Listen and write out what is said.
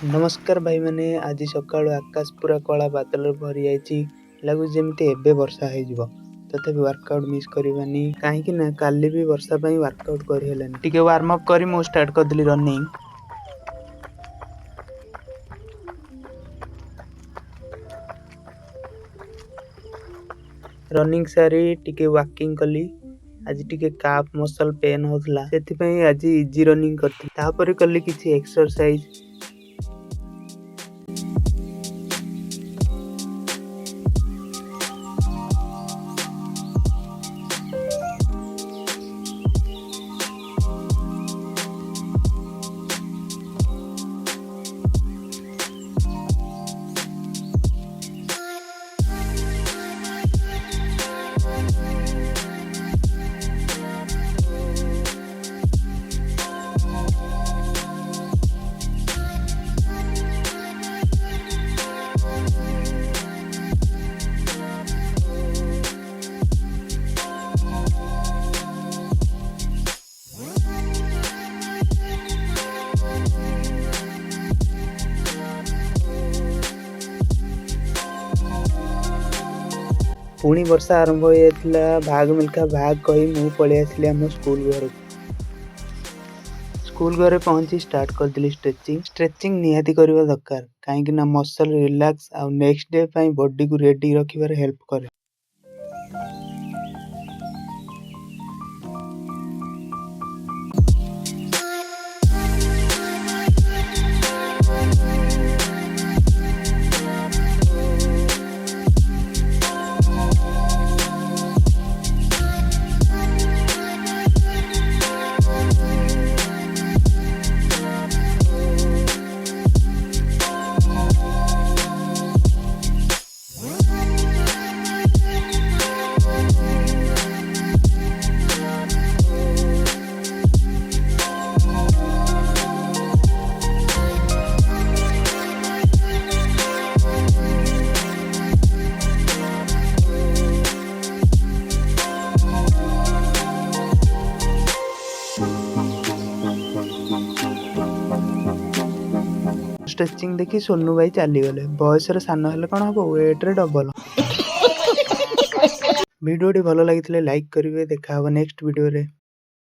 नमस्कार भाई मैंने आज सकाळु आकाश पूरा कला बादल भरी जाइए लगुच जमी एबे वर्षा हो तथापि वर्कआउट मिस करवानी कहीं ना काली भी वर्षा वर्कआउट करहलानी टिके वार्म अप करी मु स्टार्ट करदेली रनिंग। रनिंग सारी टिके वॉकिंग कली। आज टिके काफ मसल पेन होतला सेति आज इजी रनिंग करती तापर कली किछि एक्सरसाइज। पुणी वर्षा आरंभ हो जाता भाग मिल्खा भाग कही मु पलि आसली आम स्कूल घर पहुंची स्टार्ट करदेली स्ट्रेचिंग निहाती करवा दरकार कहीं मसल रिलैक्स आ नेक्स्ट डे बॉडी को रेडी रखिबार हेल्प करे। स्ट्रेचिंग देखी सोनू भाई चली गले बयस सान हेले कौन हम वेट रे डबल। वीडियो भल लगी लाइक करेंगे देखा नेक्स्ट वीडियो रे।